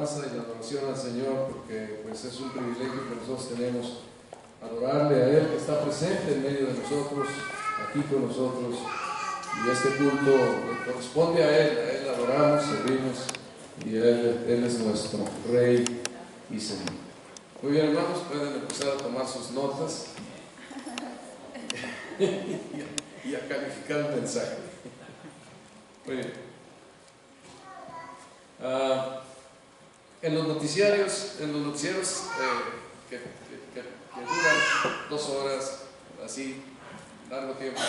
alabanza y la adoración al Señor, porque pues es un privilegio que nosotros tenemos adorarle a Él, que está presente en medio de nosotros, aquí con nosotros, y este culto le corresponde a Él adoramos, servimos, y Él es nuestro Rey y Señor. Muy bien, hermanos, pueden empezar a tomar sus notas y a calificar el mensaje. Muy bien. En los noticieros que duran 2 horas, así, largo tiempo,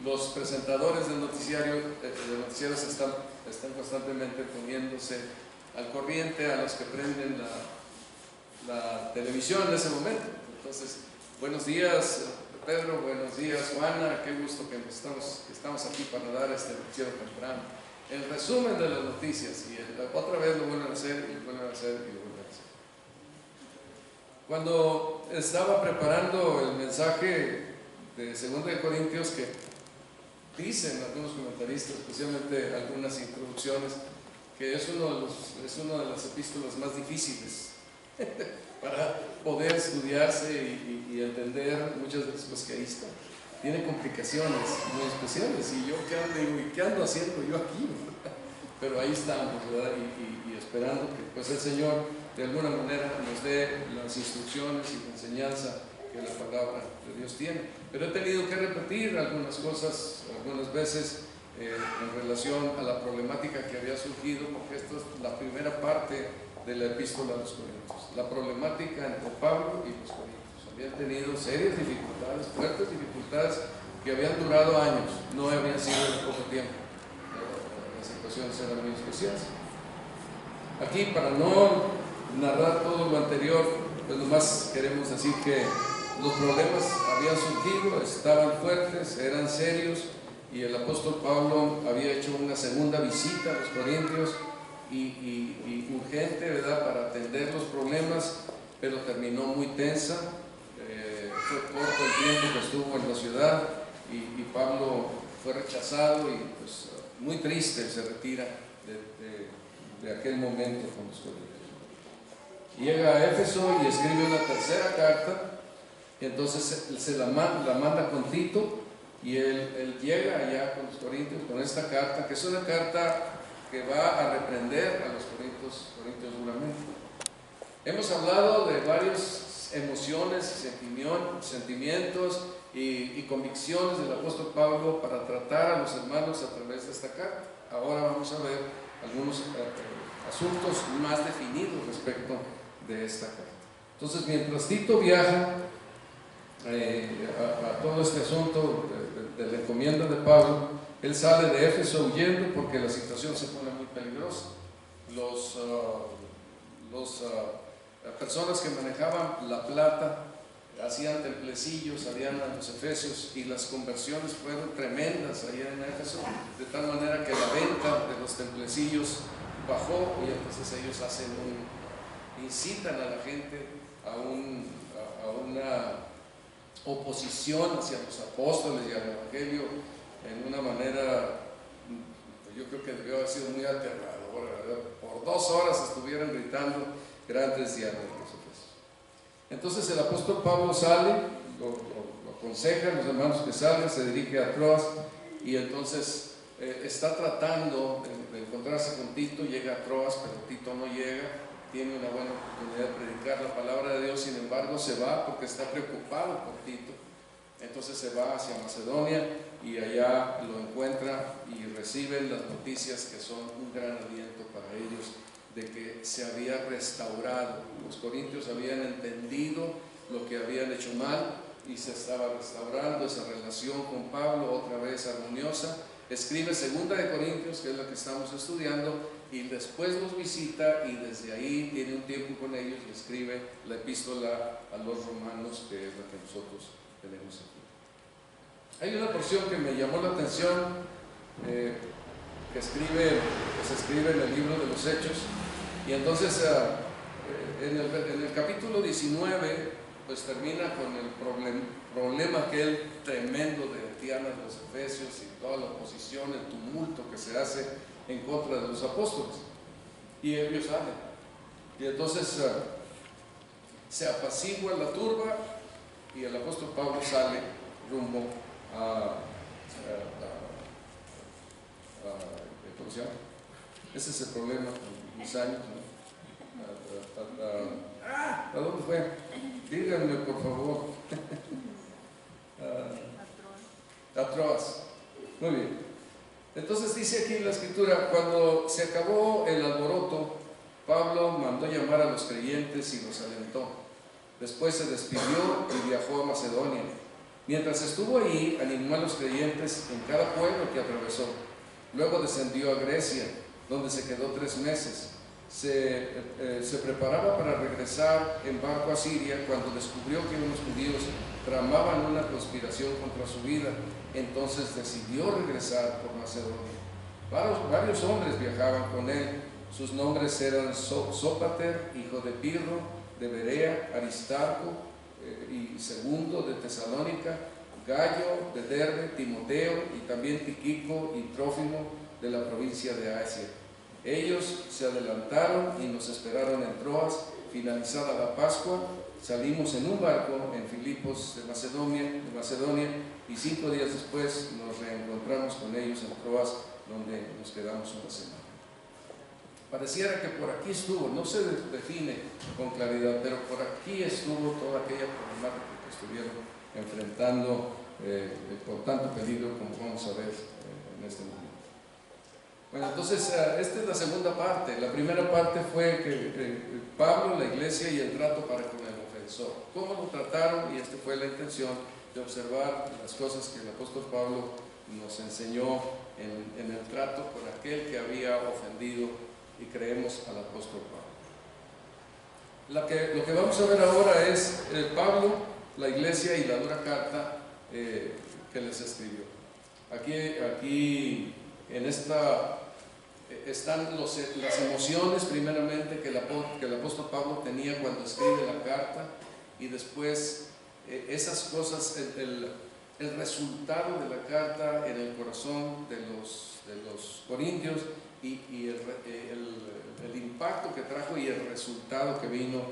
los presentadores de noticieros están constantemente poniéndose al corriente a los que prenden la televisión en ese momento. Entonces, buenos días Pedro, buenos días Juana, qué gusto que estamos aquí para dar este noticiero temprano. El resumen de las noticias, y otra vez lo vuelven a hacer, y lo vuelven a hacer, y lo vuelven a hacer. Cuando estaba preparando el mensaje de 2 de Corintios, que dicen algunos comentaristas, especialmente algunas introducciones, que es una de las epístolas más difíciles para poder estudiarse y entender muchas veces, pues que ahí está. Tiene complicaciones muy especiales, y yo ¿qué ando haciendo yo aquí? Pero ahí estamos, ¿verdad? Y esperando que pues el Señor de alguna manera nos dé las instrucciones y la enseñanza que la palabra de Dios tiene. Pero he tenido que repetir algunas cosas, algunas veces, en relación a la problemática que había surgido, porque esta es la primera parte de la epístola a los Corintios, la problemática entre Pablo y los Corintios. Habían tenido serias dificultades, fuertes dificultades que habían durado años, no habían sido de poco tiempo. Las situaciones eran muy especiales. Aquí, para no narrar todo lo anterior, pues nomás queremos decir que los problemas habían surgido, estaban fuertes, eran serios, y el apóstol Pablo había hecho una segunda visita a los Corintios y urgente, ¿verdad?, para atender los problemas, pero terminó muy tensa. Fue corto el tiempo que estuvo en la ciudad, y Pablo fue rechazado, y pues muy triste se retira de aquel momento con los Corintios. Llega a Éfeso y escribe una tercera carta, y entonces se la manda con Tito, y él llega allá con los Corintios con esta carta, que es una carta que va a reprender a los Corintios duramente. Hemos hablado de varias emociones, sentimientos y convicciones del apóstol Pablo para tratar a los hermanos a través de esta carta. Ahora vamos a ver algunos asuntos más definidos respecto de esta carta. Entonces, mientras Tito viaja a todo este asunto de la encomienda de Pablo, él sale de Éfeso huyendo porque la situación se pone muy peligrosa. Las personas que manejaban la plata hacían templecillos, habían a los efesios, y las conversiones fueron tremendas allá en Éfeso, de tal manera que la venta de los templecillos bajó, y entonces ellos incitan a la gente a una oposición hacia los apóstoles y al evangelio en una manera, yo creo que debió haber sido muy aterradora, ¿verdad? Por 2 horas estuvieron gritando grandes diálogos. Entonces el apóstol Pablo sale, lo aconseja a los hermanos que salgan, se dirige a Troas, y entonces está tratando de encontrarse con Tito. Llega a Troas, pero Tito no llega, tiene una buena oportunidad de predicar la palabra de Dios, sin embargo se va porque está preocupado por Tito. Entonces se va hacia Macedonia, y allá lo encuentra y reciben las noticias que son un gran aliento para ellos, de que se había restaurado. Los corintios habían entendido lo que habían hecho mal, y se estaba restaurando esa relación con Pablo, otra vez armoniosa. Escribe 2 de Corintios, que es la que estamos estudiando, y después los visita, y desde ahí tiene un tiempo con ellos y escribe la epístola a los romanos, que es la que nosotros tenemos aquí. Hay una porción que me llamó la atención, que se escribe en el libro de los Hechos, y entonces en el capítulo 19 pues termina con el problema aquel tremendo de Diana de los Efesios, y toda la oposición, el tumulto que se hace en contra de los apóstoles. y ellos salen. Y entonces se apacigua la turba y el apóstol Pablo sale rumbo ¿cómo se llama? Ese es el problema con mis años, ¿no? ¿A dónde fue? Díganme, por favor. A Troas. Muy bien. Entonces dice aquí en la escritura, cuando se acabó el alboroto, Pablo mandó llamar a los creyentes y los alentó. Después se despidió y viajó a Macedonia. Mientras estuvo allí, animó a los creyentes en cada pueblo que atravesó. Luego descendió a Grecia, donde se quedó 3 meses. Se preparaba para regresar en barco a Siria cuando descubrió que unos judíos tramaban una conspiración contra su vida. Entonces decidió regresar por Macedonia. Varios hombres viajaban con él. Sus nombres eran Sópater, hijo de Pirro, de Berea, Aristarco y Segundo de Tesalónica, Gallo de Derbe, Timoteo y también Tíquico y Trófimo de la provincia de Asia. Ellos se adelantaron y nos esperaron en Troas. Finalizada la Pascua, salimos en un barco en Filipos de Macedonia y 5 días después nos reencontramos con ellos en Troas, donde nos quedamos una semana. Pareciera que por aquí estuvo, no se define con claridad, pero por aquí estuvo toda aquella problemática que estuvieron enfrentando con tanto peligro como vamos a ver en este momento. Bueno, entonces esta es la segunda parte. La primera parte fue que Pablo, la iglesia y el trato para con el ofensor. ¿Cómo lo trataron? Y esta fue la intención de observar las cosas que el apóstol Pablo nos enseñó en el trato con aquel que había ofendido, y creemos al apóstol Pablo. Lo que vamos a ver ahora es Pablo, la iglesia y la dura carta que les escribió. Aquí en esta están las emociones primeramente que el apóstol Pablo tenía cuando escribe la carta, y después esas cosas, el resultado de la carta en el corazón de los corintios y el impacto que trajo y el resultado que vino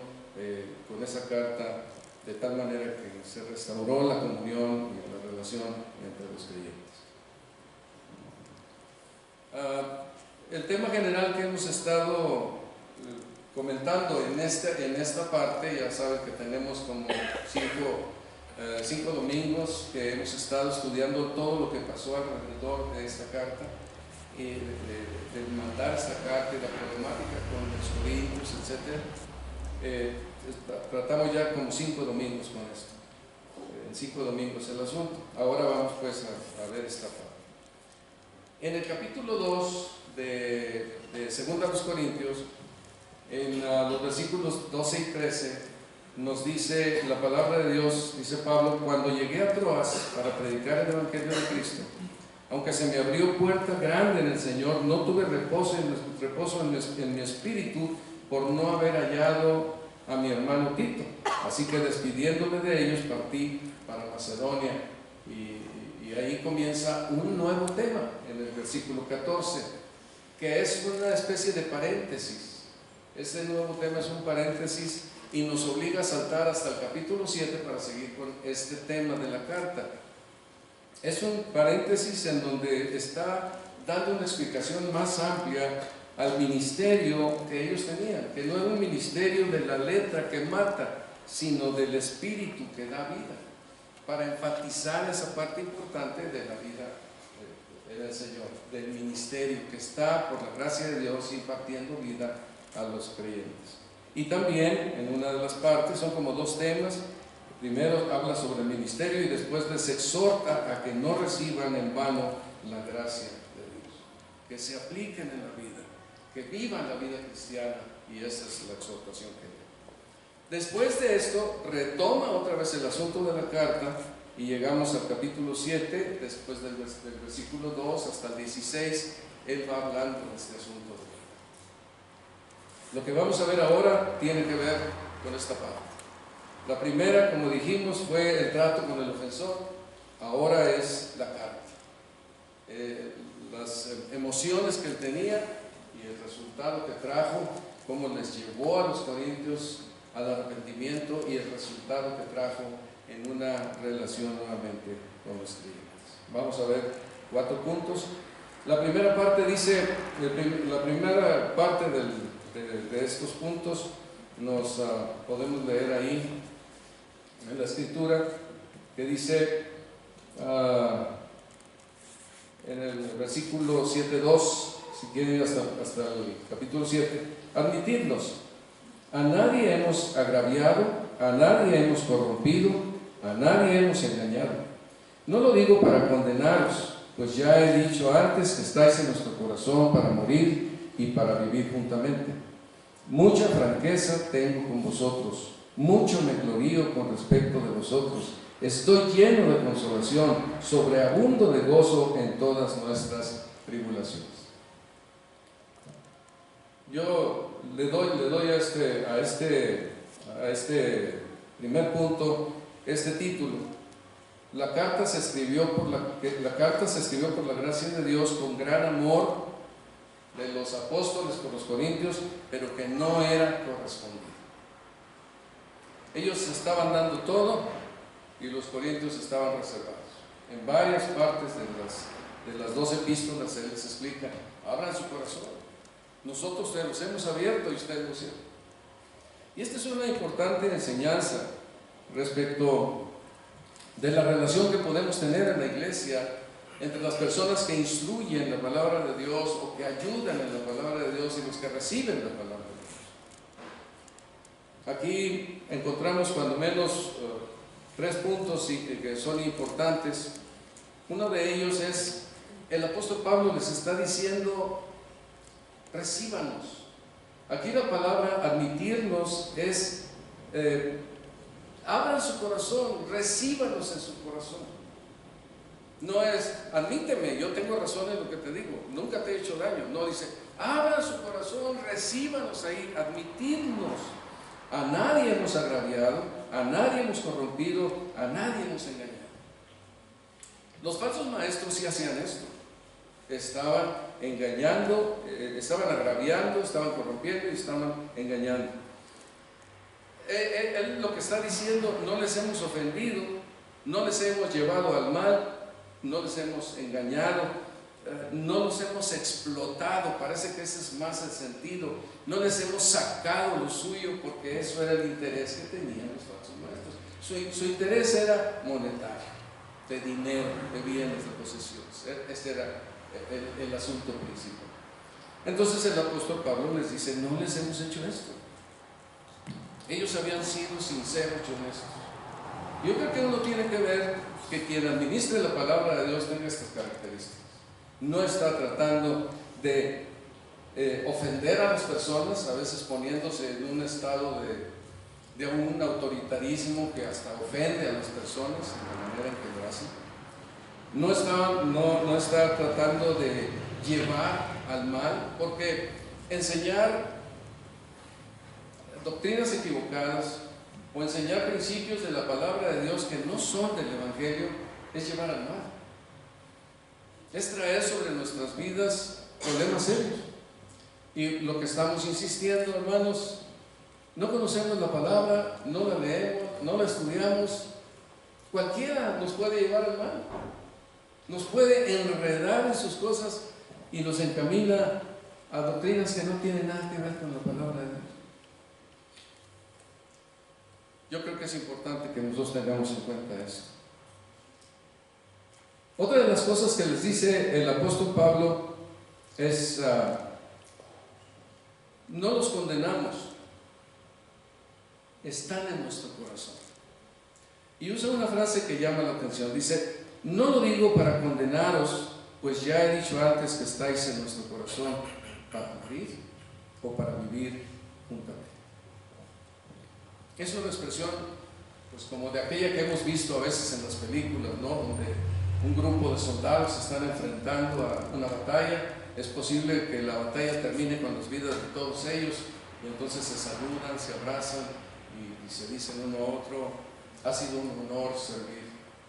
con esa carta, de tal manera que se restauró la comunión y la relación entre los creyentes. El tema general que hemos estado comentando en esta parte, ya saben que tenemos como 5 domingos que hemos estado estudiando todo lo que pasó alrededor de esta carta, y de mandar esta carta y la problemática con los corintios, etc. Tratamos ya como 5 domingos con esto. En 5 domingos el asunto. Ahora vamos pues a ver esta parte. En el capítulo 2 de 2 Corintios, en los versículos 12 y 13, nos dice la palabra de Dios, dice Pablo: cuando llegué a Troas para predicar el evangelio de Cristo, aunque se me abrió puerta grande en el Señor, no tuve reposo en mi espíritu por no haber hallado a mi hermano Tito. Así que despidiéndome de ellos partí para Macedonia. Y ahí comienza un nuevo tema en el versículo 14, que es una especie de paréntesis. Este nuevo tema es un paréntesis y nos obliga a saltar hasta el capítulo 7 para seguir con este tema de la carta. Es un paréntesis en donde está dando una explicación más amplia al ministerio que ellos tenían, que no era un ministerio de la letra que mata, sino del espíritu que da vida, para enfatizar esa parte importante de la vida del Señor, del ministerio que está por la gracia de Dios impartiendo vida a los creyentes. Y también en una de las partes son como 2 temas. Primero habla sobre el ministerio y después les exhorta a que no reciban en vano la gracia de Dios, que se apliquen en la vida, que vivan la vida cristiana, y esa es la exhortación que da. Después de esto retoma otra vez el asunto de la carta y llegamos al capítulo 7, después del versículo 2 hasta el 16, él va hablando de este asunto. Lo que vamos a ver ahora tiene que ver con esta parte. La primera, como dijimos, fue el trato con el ofensor. Ahora es la carta. Las emociones que él tenía y el resultado que trajo, cómo les llevó a los corintios al arrepentimiento y el resultado que trajo en una relación nuevamente con los creyentes. Vamos a ver 4 puntos. La primera parte dice, la primera parte de estos puntos nos podemos leer ahí en la escritura, que dice en el versículo 7:2, si quieren hasta el capítulo 7, admitidnos, a nadie hemos agraviado, a nadie hemos corrompido, a nadie hemos engañado. No lo digo para condenaros, pues ya he dicho antes que estáis en nuestro corazón para morir y para vivir juntamente. Mucha franqueza tengo con vosotros, mucho me glorío con respecto de vosotros. Estoy lleno de consolación, sobreabundo de gozo en todas nuestras tribulaciones. Yo le doy a este primer punto este título. La carta se escribió por la gracia de Dios con gran amor de los apóstoles por los corintios, pero que no era correspondido. Ellos estaban dando todo y los corintios estaban reservados. En varias partes de las 2 epístolas se les explica: abran su corazón, nosotros te los hemos abierto y ustedes lo cierran. Y esta es una importante enseñanza respecto de la relación que podemos tener en la iglesia entre las personas que instruyen la palabra de Dios o que ayudan en la palabra de Dios y los que reciben la palabra de Dios. Aquí encontramos cuando menos 3 puntos que son importantes. Uno de ellos es, el apóstol Pablo les está diciendo: recíbanos. Aquí la palabra admitirnos es abran su corazón, recíbanos en su corazón. No es, admíteme, yo tengo razón en lo que te digo, nunca te he hecho daño. No, dice, abran su corazón, recíbanos ahí, admitirnos. A nadie hemos agraviado, a nadie hemos corrompido, a nadie hemos engañado. Los falsos maestros sí hacían esto. Estaban engañando, estaban agraviando, estaban corrompiendo y estaban engañando. Él lo que está diciendo: no les hemos ofendido, no les hemos llevado al mal, no les hemos engañado, no los hemos explotado. Parece que ese es más el sentido. No les hemos sacado lo suyo, porque eso era el interés que tenían los falsos maestros. Su interés era monetario, de dinero, de bienes, de posesiones. Este era el asunto principal. Entonces el apóstol Pablo les dice: no les hemos hecho esto. Ellos habían sido sinceros y honestos. Yo creo que uno tiene que ver que quien administre la palabra de Dios tenga estas características. No está tratando de ofender a las personas, a veces poniéndose en un estado de un autoritarismo que hasta ofende a las personas en la manera en que lo hacen. No está tratando de llevar al mal, porque enseñar doctrinas equivocadas o enseñar principios de la palabra de Dios que no son del Evangelio es llevar al mal. Es traer sobre nuestras vidas problemas serios. Y lo que estamos insistiendo, hermanos, no conocemos la palabra, no la leemos, no la estudiamos. Cualquiera nos puede llevar al mal, nos puede enredar en sus cosas y nos encamina a doctrinas que no tienen nada que ver con la palabra de Dios. Yo creo que es importante que nosotros tengamos en cuenta eso. Otra de las cosas que les dice el apóstol Pablo es: no los condenamos, están en nuestro corazón. Y usa una frase que llama la atención. Dice: no lo digo para condenaros, pues ya he dicho antes que estáis en nuestro corazón para morir o para vivir juntamente. Es una expresión, pues, como de aquella que hemos visto a veces en las películas, ¿no? Donde un grupo de soldados se están enfrentando a una batalla. Es posible que la batalla termine con las vidas de todos ellos, y entonces se saludan, se abrazan y se dicen uno a otro: ha sido un honor servir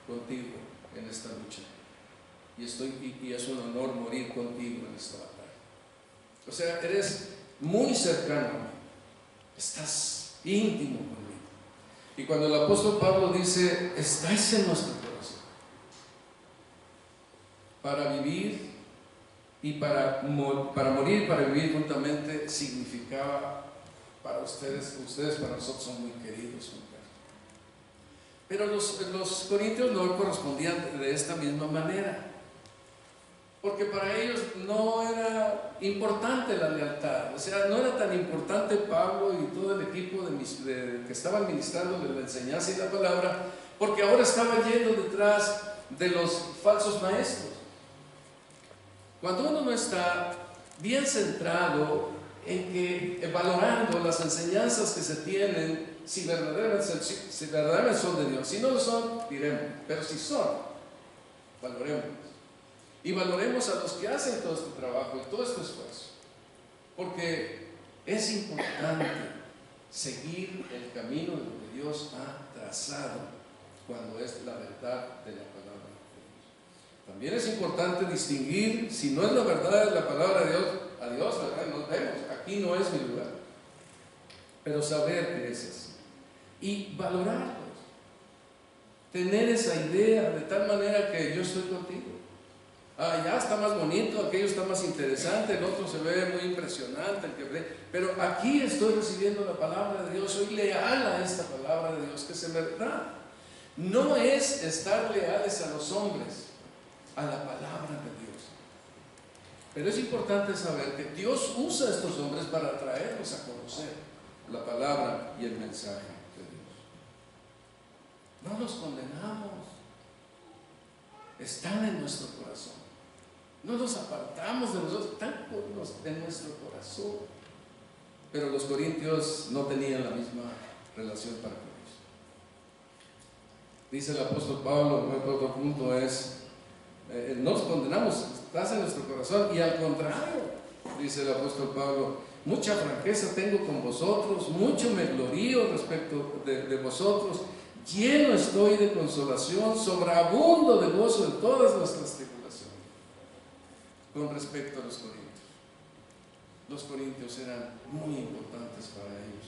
contigo en esta lucha, y es un honor morir contigo en esta batalla. O sea, eres muy cercano a mí, estás íntimo conmigo. Y cuando el apóstol Pablo dice, estáis en nuestro corazón, para vivir y para morir, para vivir juntamente, significaba para ustedes para nosotros son muy queridos. Pero los corintios no correspondían de esta misma manera, porque para ellos no era importante la lealtad. O sea, no era tan importante Pablo y todo el equipo que estaban ministrando de la enseñanza y la palabra, porque ahora estaban yendo detrás de los falsos maestros. Cuando uno no está bien centrado en que valorando las enseñanzas que se tienen, si verdaderamente son de Dios, si no lo son, diremos, pero si son, valoremos. Y valoremos a los que hacen todo este trabajo y todo este esfuerzo, porque es importante seguir el camino de lo que Dios ha trazado cuando es la verdad de la palabra de Dios. También es importante distinguir, si no es la verdad de la palabra de Dios, adiós, ¿verdad? Nos vemos, aquí no es mi lugar, pero saber que es así y valorarlos, tener esa idea de tal manera que yo estoy contigo. Ya está más bonito, aquello está más interesante, el otro se ve muy impresionante, pero aquí estoy recibiendo la palabra de Dios, soy leal a esta palabra de Dios que es en verdad. No es estar leales a los hombres, a la palabra de Dios. Pero es importante saber que Dios usa a estos hombres para traerlos a conocer la palabra y el mensaje de Dios. No los condenamos, están en nuestro corazón. No nos apartamos de nosotros, están en nuestro corazón. Pero los corintios no tenían la misma relación para con ellos. Dice el apóstol Pablo, otro punto es, no nos condenamos, estás en nuestro corazón, y al contrario, dice el apóstol Pablo, mucha franqueza tengo con vosotros, mucho me glorío respecto de vosotros, lleno estoy de consolación, sobreabundo de gozo en todas nuestras tribulaciones. Con respecto a los corintios eran muy importantes para ellos,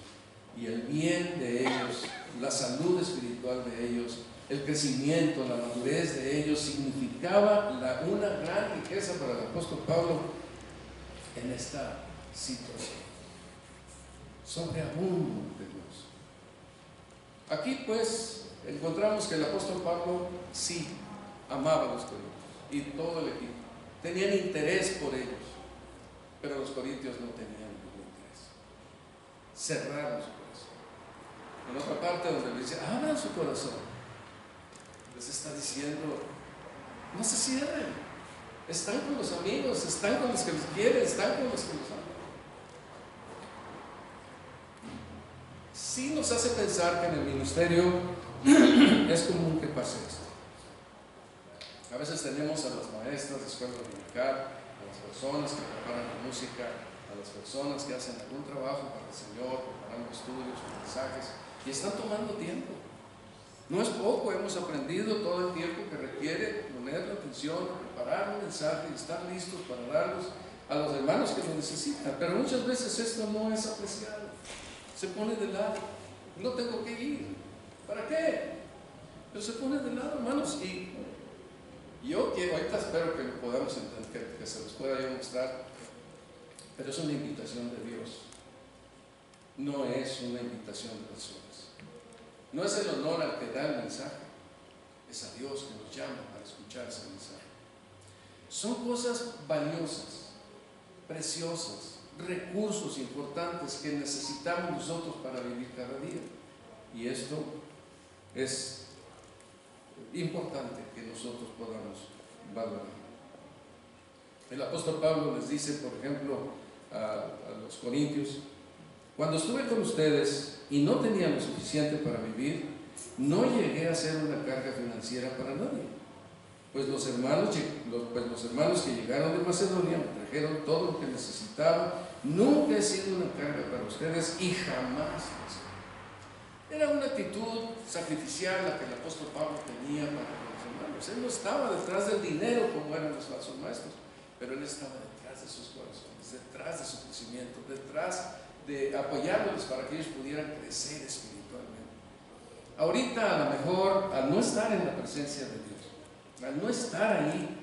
y el bien de ellos, la salud espiritual de ellos, el crecimiento, la madurez de ellos significaba una gran riqueza para el apóstol Pablo en esta situación. Sobreabundo de gozo. Aquí pues encontramos que el apóstol Pablo sí amaba a los corintios y todo el equipo. Tenían interés por ellos, pero los corintios no tenían ningún interés. Cerraron su corazón. En otra parte donde le dice, abran su corazón, les está diciendo, no se cierren, están con los amigos, están con los que los quieren, están con los que los aman. Sí nos hace pensar que en el ministerio es común que pase esto. A veces tenemos a las maestras de escuela dominical, a las personas que preparan la música, a las personas que hacen algún trabajo para el Señor, preparando estudios, mensajes, y están tomando tiempo. No es poco, hemos aprendido todo el tiempo que requiere poner la atención, preparar un mensaje y estar listos para darlos a los hermanos que lo necesitan. Pero muchas veces esto no es apreciado, se pone de lado. No tengo que ir, ¿para qué? Pero se pone de lado, hermanos, y yo quiero, ahorita espero que lo podamos entender, que se los pueda yo mostrar, pero es una invitación de Dios, no es una invitación de personas. No es el honor al que da el mensaje, es a Dios que nos llama para escuchar ese mensaje. Son cosas valiosas, preciosas, recursos importantes que necesitamos nosotros para vivir cada día. Y esto es importante que nosotros podamos valorar. El apóstol Pablo les dice, por ejemplo, a los corintios, cuando estuve con ustedes y no tenía lo suficiente para vivir, no llegué a ser una carga financiera para nadie, pues los hermanos que llegaron de Macedonia me trajeron todo lo que necesitaba. Nunca he sido una carga para ustedes y jamás lo seré. Era una actitud sacrificial la que el apóstol Pablo tenía para con los hermanos. Él no estaba detrás del dinero como eran los falsos maestros, pero él estaba detrás de sus corazones. corintios, detrás de su crecimiento, detrás de apoyándoles para que ellos pudieran crecer espiritualmente. Ahorita a lo mejor, al no estar en la presencia de Dios, al no estar ahí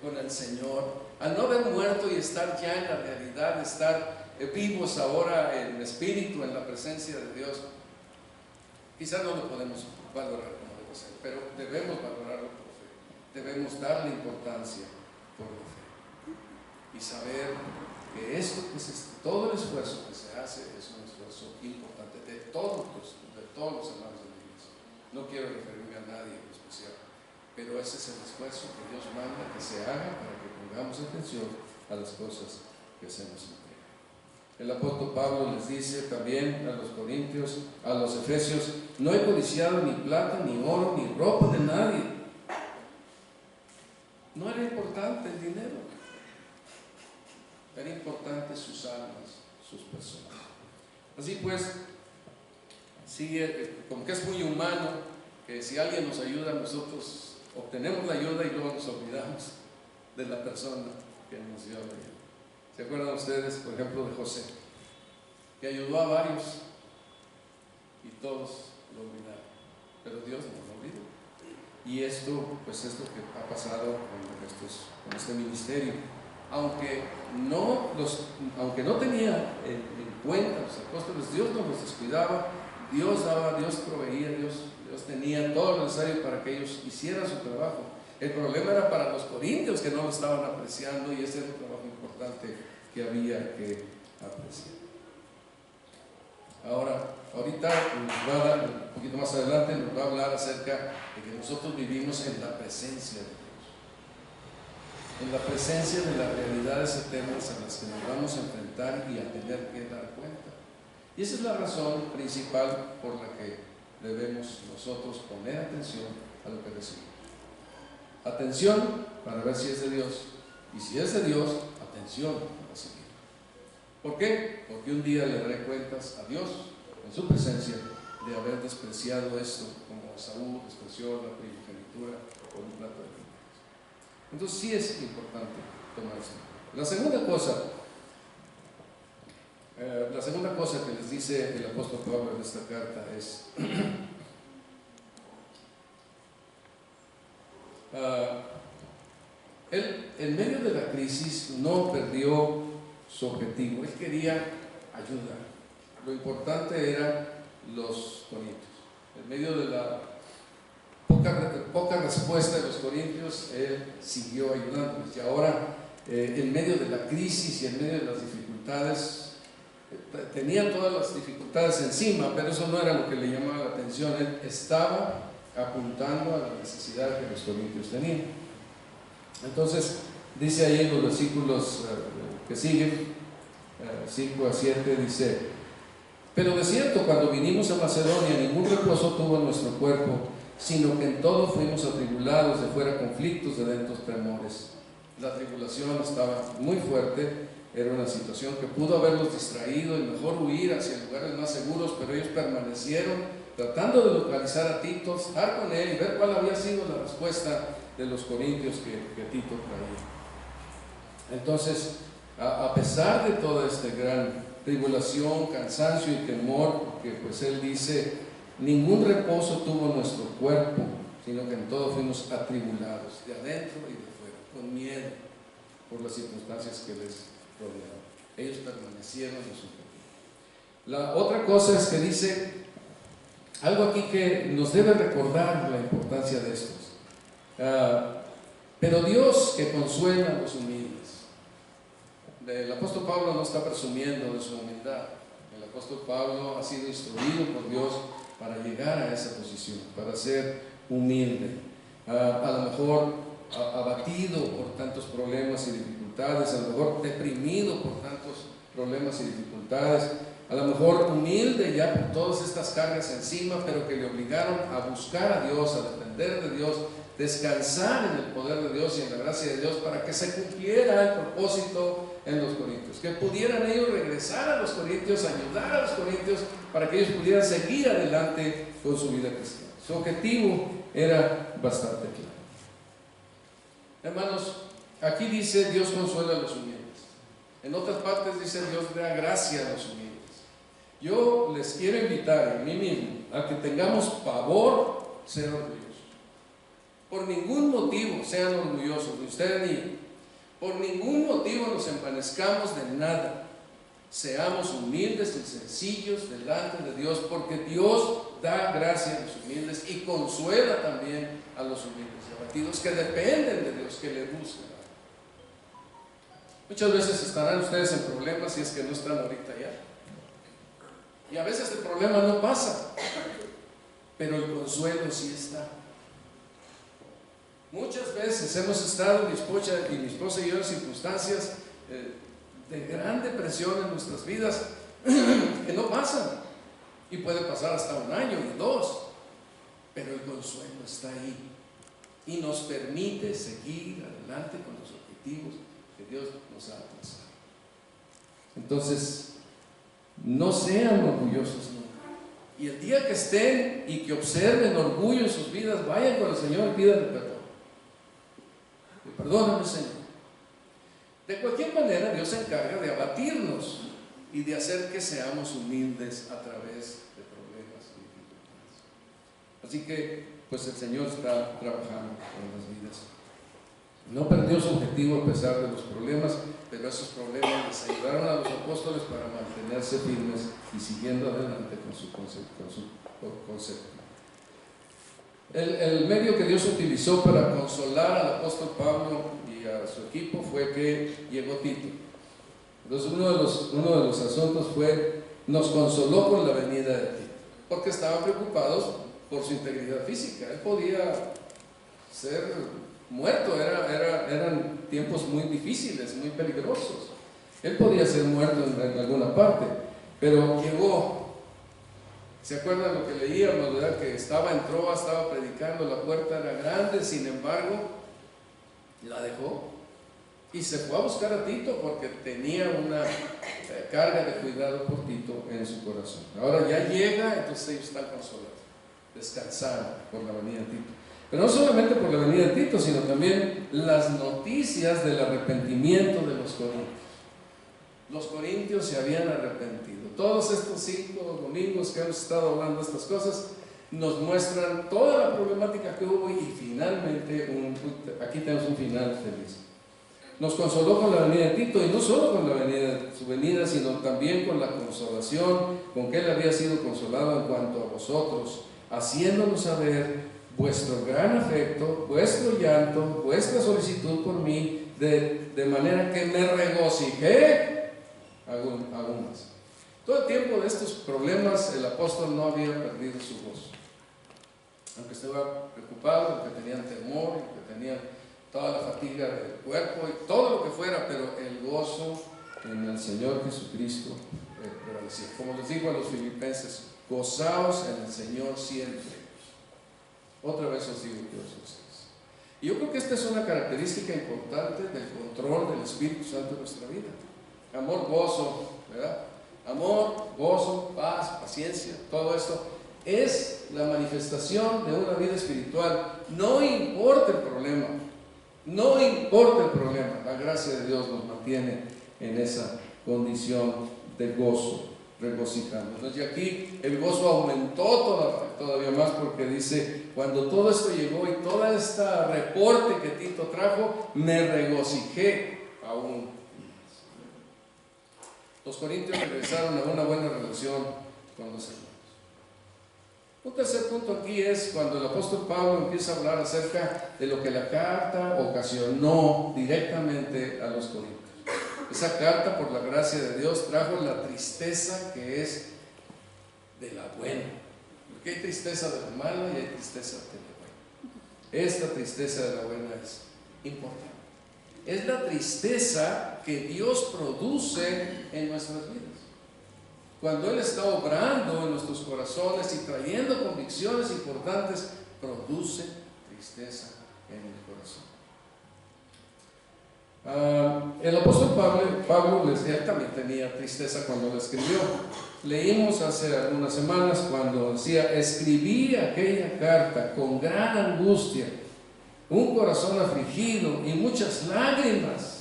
con el Señor, al no haber muerto y estar ya en la realidad, estar vivos ahora en espíritu, en la presencia de Dios, quizás no lo podemos valorar como debe ser, pero debemos valorarlo por fe, debemos darle importancia por la fe y saber que esto, todo el esfuerzo que se hace es un esfuerzo importante de todos los hermanos de la iglesia. No quiero referirme a nadie en especial, pero ese es el esfuerzo que Dios manda que se haga para que pongamos atención a las cosas que se nos entregan. El apóstol Pablo les dice también a los corintios, a los efesios: no he codiciado ni plata, ni oro, ni ropa de nadie. No era importante el dinero, era importante sus almas, sus personas. Así pues, sigue, como que es muy humano, que si alguien nos ayuda, nosotros obtenemos la ayuda y luego nos olvidamos de la persona que nos dio la ayuda. ¿Se acuerdan ustedes, por ejemplo, de José, que ayudó a varios y todos lo olvidaron? Pero Dios no lo olvidó. Y esto, pues es lo que ha pasado con este ministerio. Aunque no tenía en cuenta los apóstoles, Dios no los descuidaba, Dios daba, Dios proveía, Dios tenía todo lo necesario para que ellos hicieran su trabajo. El problema era para los corintios, que no lo estaban apreciando, y ese era un trabajo importante que había que apreciar. Ahorita nos va a dar, un poquito más adelante, nos va a hablar acerca de que nosotros vivimos en la presencia de Dios, en la presencia de las realidades eternas a las que nos vamos a enfrentar y a tener que dar cuenta. Y esa es la razón principal por la que debemos nosotros poner atención a lo que recibimos. Atención para ver si es de Dios, y si es de Dios, atención para recibir. ¿Por qué? Porque un día le daré cuentas a Dios en su presencia de haber despreciado esto, como Saúl despreció la primogenitura por un plato de lentejas. Entonces sí es importante tomar esto. La segunda cosa que les dice el apóstol Pablo en esta carta es él, en medio de la crisis, no perdió su objetivo. Él quería ayudar. Lo importante eran los corintios. En medio de la poca respuesta de los corintios, él siguió ayudándoles. Y ahora, en medio de la crisis y en medio de las dificultades, tenía todas las dificultades encima, pero eso no era lo que le llamaba la atención. Él estaba apuntando a la necesidad que los corintios tenían. Entonces, dice ahí en los versículos que siguen, 5 a 7, dice: pero de cierto, cuando vinimos a Macedonia, ningún reposo tuvo en nuestro cuerpo, sino que en todo fuimos atribulados, de fuera conflictos, de dentro temores. La tribulación estaba muy fuerte, era una situación que pudo haberlos distraído y mejor huir hacia lugares más seguros, pero ellos permanecieron tratando de localizar a Tito, estar con él y ver cuál había sido la respuesta de los corintios que Tito traía. Entonces, a pesar de toda esta gran tribulación, cansancio y temor, porque pues él dice: ningún reposo tuvo nuestro cuerpo, sino que en todo fuimos atribulados, de adentro y de fuera, con miedo por las circunstancias que les rodeaban. Ellos permanecieron en su camino. La otra cosa es que dice algo aquí que nos debe recordar la importancia de estos. Pero Dios que consuela a los humildes. El apóstol Pablo no está presumiendo de su humildad. El apóstol Pablo ha sido instruido por Dios para llegar a esa posición, para ser humilde. A lo mejor abatido por tantos problemas y dificultades, a lo mejor deprimido por tantos problemas y dificultades, a lo mejor humilde ya por todas estas cargas encima, pero que le obligaron a buscar a Dios, a depender de Dios, descansar en el poder de Dios y en la gracia de Dios, para que se cumpliera el propósito en los corintios, que pudieran ellos regresar a los corintios, ayudar a los corintios, para que ellos pudieran seguir adelante con su vida cristiana. Su objetivo era bastante claro. Hermanos, aquí dice: Dios consuela a los humildes. En otras partes dice Dios da gracia a los humildes. Yo les quiero invitar a mí mismo a que tengamos pavor ser orgullosos. Por ningún motivo sean orgullosos, ni ustedes ni yo. Por ningún motivo nos envanezcamos de nada. Seamos humildes y sencillos delante de Dios, porque Dios da gracia a los humildes y consuela también a los humildes y abatidos que dependen de Dios, que le buscan. Muchas veces estarán ustedes en problemas si es que no están ahorita ya. Y a veces el problema no pasa, pero el consuelo sí está. Muchas veces hemos estado, mi esposa y yo, en circunstancias de gran depresión en nuestras vidas que no pasan, y puede pasar hasta 1 año y 2, pero el consuelo está ahí y nos permite seguir adelante con los objetivos que Dios nos ha trazado. Entonces, no sean orgullosos nunca. Y el día que estén y que observen orgullo en sus vidas, vayan con el Señor y pídanle perdón. Y perdóname, Señor. De cualquier manera, Dios se encarga de abatirnos y de hacer que seamos humildes a través de problemas y dificultades. Así que, pues el Señor está trabajando en las vidas. No perdió su objetivo a pesar de los problemas, pero esos problemas les ayudaron a los apóstoles para mantenerse firmes y siguiendo adelante con su concepto. El medio que Dios utilizó para consolar al apóstol Pablo y a su equipo fue que llegó Tito. Entonces uno de los asuntos fue, nos consoló con la venida de Tito, porque estaban preocupados por su integridad física. Él podía ser muerto, eran tiempos muy difíciles, muy peligrosos. Él podía ser muerto en alguna parte, pero llegó. ¿Se acuerdan lo que leíamos, verdad? Que en Troa, estaba predicando, la puerta era grande, sin embargo, la dejó y se fue a buscar a Tito porque tenía una carga de cuidado por Tito en su corazón. Ahora ya llega, entonces ellos están consolados, descansando por la venida de Tito. Pero no solamente por la venida de Tito, sino también las noticias del arrepentimiento de los corintios. Los corintios se habían arrepentido. Todos estos 5 domingos que hemos estado hablando de estas cosas nos muestran toda la problemática que hubo y finalmente aquí tenemos un final feliz. Nos consoló con la venida de Tito, y no solo con su venida, sino también con la consolación con que él había sido consolado en cuanto a vosotros, haciéndonos saber vuestro gran afecto, vuestro llanto, vuestra solicitud por mí, de manera que me regocijé aún más. Todo el tiempo de estos problemas el apóstol no había perdido su gozo, aunque estaba preocupado, aunque tenían temor, aunque tenían toda la fatiga del cuerpo y todo lo que fuera, pero el gozo en el Señor Jesucristo prevalecía. Como les digo a los filipenses, gozaos en el Señor siempre. Otra vez os digo que os gocéis. Y yo creo que esta es una característica importante del control del Espíritu Santo en nuestra vida. Amor, gozo, ¿verdad? Amor, gozo, paz, paciencia, todo esto es la manifestación de una vida espiritual. No importa el problema, no importa el problema, la gracia de Dios nos mantiene en esa condición de gozo, regocijándonos. Y aquí el gozo aumentó todavía más, porque dice, cuando todo esto llegó y todo este reporte que Tito trajo, me regocijé aún. Los corintios regresaron a una buena relación con los hermanos. Un tercer punto aquí es cuando el apóstol Pablo empieza a hablar acerca de lo que la carta ocasionó directamente a los corintios. Esa carta, por la gracia de Dios, trajo la tristeza que es de la buena. Porque hay tristeza de la mala y hay tristeza de la buena. Esta tristeza de la buena es importante. Es la tristeza que Dios produce en nuestras vidas. Cuando Él está obrando en nuestros corazones y trayendo convicciones importantes, produce tristeza en el corazón. El apóstol Pablo él también tenía tristeza cuando lo escribió. Leímos hace algunas semanas cuando decía: escribí aquella carta con gran angustia, un corazón afligido y muchas lágrimas.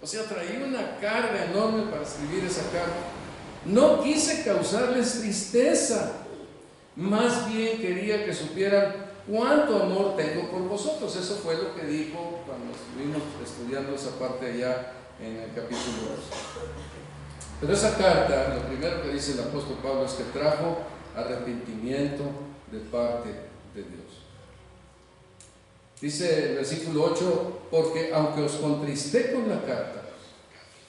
O sea, traía una carga enorme para escribir esa carta. No quise causarles tristeza, más bien quería que supieran cuánto amor tengo por vosotros. Eso fue lo que dijo cuando estuvimos estudiando esa parte allá en el capítulo 2. Pero esa carta, lo primero que dice el apóstol Pablo es que trajo arrepentimiento de parte de Dios. Dice el versículo 8, porque aunque os contristé con la carta,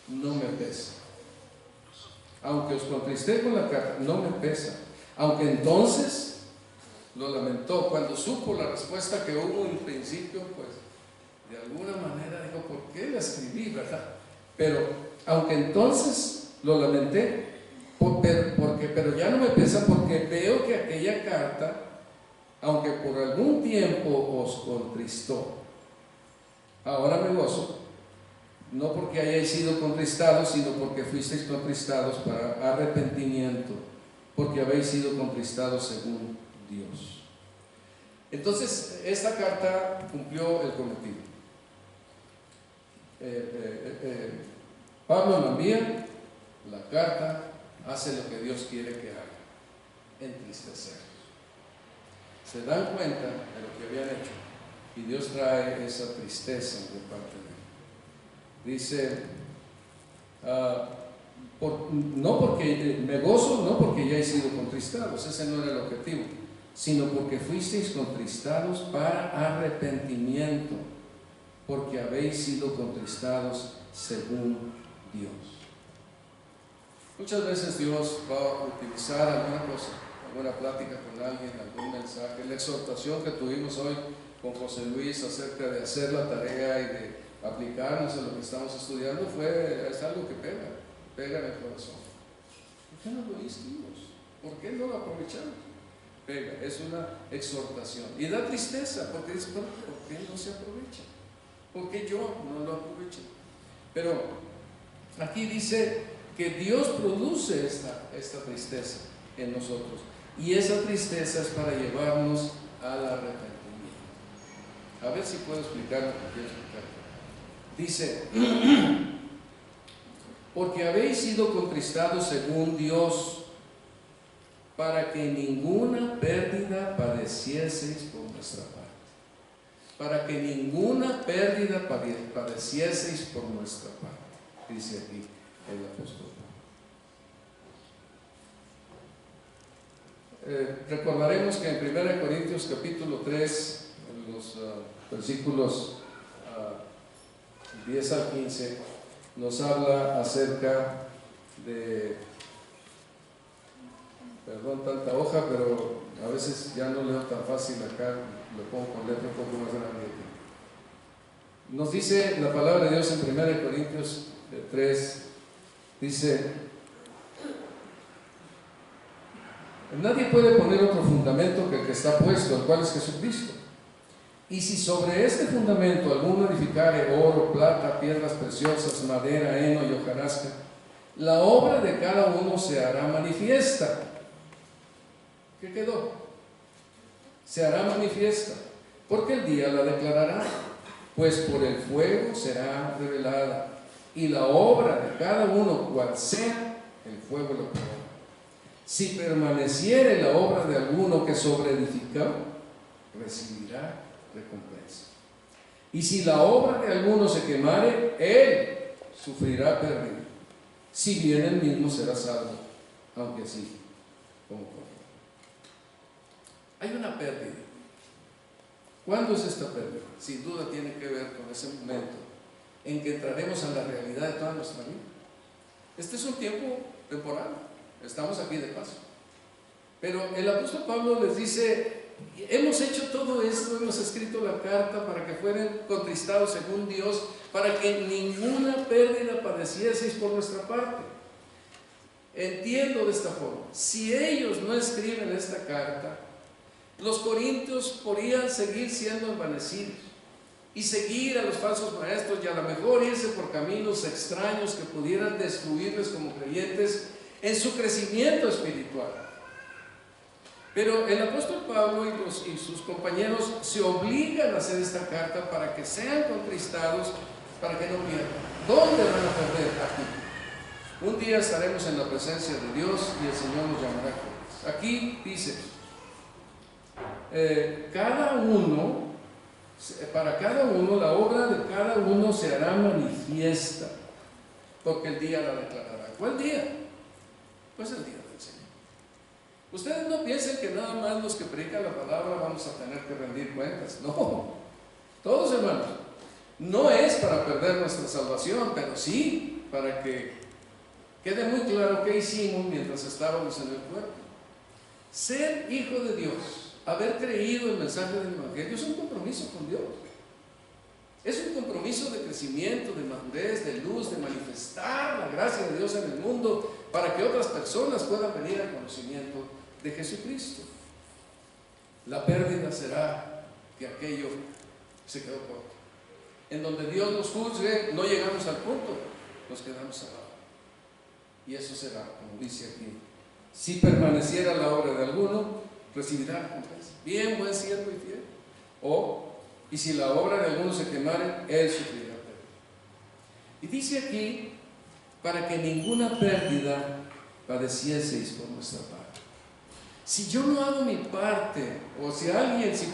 no me pesa. Aunque os contristé con la carta, no me pesa. Aunque entonces lo lamentó. Cuando supo la respuesta que hubo en principio, pues de alguna manera dijo, ¿por qué la escribí, verdad? Pero aunque entonces lo lamenté, pero ya no me pesa, porque veo que aquella carta, aunque por algún tiempo os contristó, ahora me gozo, no porque hayáis sido contristados, sino porque fuisteis contristados para arrepentimiento, porque habéis sido contristados según Dios. Entonces, esta carta cumplió el cometido. Pablo la envía, la carta hace lo que Dios quiere que haga, entristecerlos. Se dan cuenta de lo que habían hecho y Dios trae esa tristeza de parte de él. Dice, no porque me gozo, no porque ya he sido contristados, ese no era el objetivo, sino porque fuisteis contristados para arrepentimiento, porque habéis sido contristados según Dios. Muchas veces Dios va a utilizar alguna cosa, alguna plática con alguien, algún mensaje. La exhortación que tuvimos hoy con José Luis acerca de hacer la tarea y de aplicarnos a lo que estamos estudiando es algo que pega en el corazón. ¿Por qué no lo hicimos? ¿Por qué no lo aprovechamos? Pega, es una exhortación y da tristeza, porque dice, ¿por qué no se aprovecha? ¿Por qué yo no lo aprovecho? Pero aquí dice que Dios produce esta tristeza en nosotros, y esa tristeza es para llevarnos al arrepentimiento. A ver si puedo explicar lo que quiero explicar. Dice, porque habéis sido contristados según Dios, para que ninguna pérdida padecieseis por nuestra parte. Para que ninguna pérdida padecieseis por nuestra parte, dice aquí el apóstol. Recordaremos que en 1 Corintios capítulo 3, en los versículos 10 al 15, nos habla acerca de, perdón tanta hoja, pero a veces ya no leo tan fácil acá, lo pongo con letra un poco más grande. Nos dice la palabra de Dios en 1 Corintios 3, dice, nadie puede poner otro fundamento que el que está puesto, el cual es Jesucristo. Y si sobre este fundamento alguno edificare oro, plata, piedras preciosas, madera, heno y hojarasca, la obra de cada uno se hará manifiesta. ¿Qué quedó? Se hará manifiesta, porque el día la declarará, pues por el fuego será revelada, y la obra de cada uno, cual sea, el fuego lo probará. Si permaneciere la obra de alguno que sobreedificó, recibirá recompensa. Y si la obra de alguno se quemare, él sufrirá pérdida, si bien él mismo será salvo, aunque así como por. Hay una pérdida. ¿Cuándo es esta pérdida? Sin duda tiene que ver con ese momento en que entraremos a la realidad de toda nuestra vida. Este es un tiempo temporal, estamos aquí de paso. Pero el apóstol Pablo les dice, hemos hecho todo esto, hemos escrito la carta para que fueran contristados según Dios, para que ninguna pérdida padecieseis por nuestra parte. Entiendo de esta forma, si ellos no escriben esta carta, los corintios podrían seguir siendo envanecidos y seguir a los falsos maestros, y a lo mejor irse por caminos extraños que pudieran destruirles como creyentes en su crecimiento espiritual. Pero el apóstol Pablo y sus compañeros se obligan a hacer esta carta para que sean contristados, para que no pierdan. ¿Dónde van a perder? Aquí. Un día estaremos en la presencia de Dios y el Señor nos llamará jóvenes. Aquí dice, para cada uno, la obra de cada uno se hará manifiesta, porque el día la declarará. ¿Cuál día? Pues el día del Señor. Ustedes no piensen que nada más los que predican la palabra vamos a tener que rendir cuentas. No, todos, hermanos. No es para perder nuestra salvación, pero sí para que quede muy claro qué hicimos mientras estábamos en el cuerpo. Ser hijo de Dios, haber creído el mensaje del Evangelio, es un compromiso con Dios. Es un compromiso de crecimiento, de madurez, de luz, de manifestar la gracia de Dios en el mundo para que otras personas puedan venir al conocimiento de Jesucristo. La pérdida será que aquello se quedó corto. En donde Dios nos juzgue, no llegamos al punto, nos quedamos abajo. Y eso será, como dice aquí, si permaneciera la obra de alguno, recibirá recompensa. Bien, buen siervo y fiel. Y si la obra de alguno se quemare, él sufrirá pérdida. Y dice aquí, para que ninguna pérdida padecieseis por nuestra parte. Si yo no hago mi parte, o si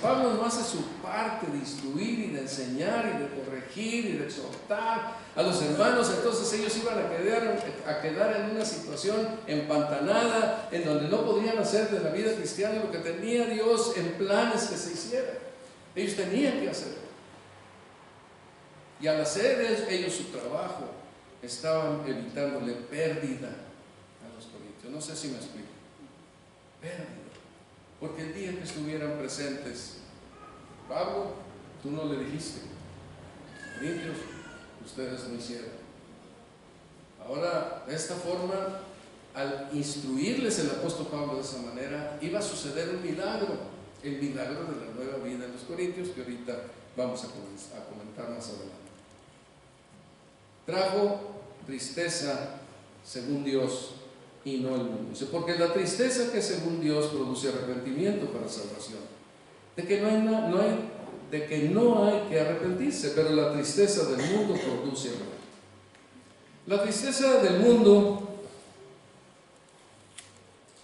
Pablo no hace su parte de instruir y de enseñar y de corregir y de exhortar a los hermanos, entonces ellos iban a quedar en una situación empantanada, en donde no podrían hacer de la vida cristiana lo que tenía Dios en planes que se hiciera. Ellos tenían que hacerlo. Y al hacer ellos su trabajo, estaban evitándole pérdida a los corintios. No sé si me explico. Pérdida. Porque el día que estuvieran presentes, Pablo, tú no le dijiste, corintios, ustedes no hicieron. Ahora, de esta forma, al instruirles el apóstol Pablo de esa manera, iba a suceder un milagro, el milagro de la nueva vida en los corintios, que ahorita vamos a comentar más adelante. Trajo tristeza según Dios y no el mundo. Dice, porque la tristeza que según Dios produce arrepentimiento para salvación, de que no hay que arrepentirse, pero la tristeza del mundo produce muerte. La tristeza del mundo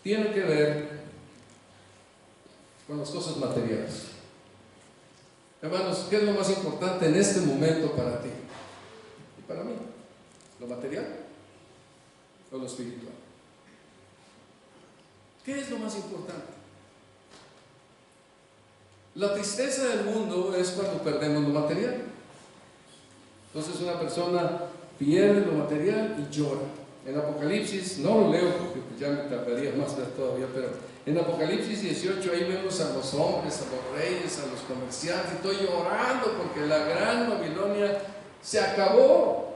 tiene que ver con las cosas materiales. Hermanos, ¿qué es lo más importante en este momento para ti y para mí? ¿Lo material o lo espiritual? ¿Qué es lo más importante? La tristeza del mundo es cuando perdemos lo material. Entonces una persona pierde lo material y llora. En Apocalipsis, no lo leo porque ya me tardaría más ver todavía, pero en Apocalipsis 18 ahí vemos a los hombres, a los reyes, a los comerciantes, y estoy llorando porque la gran Babilonia se acabó.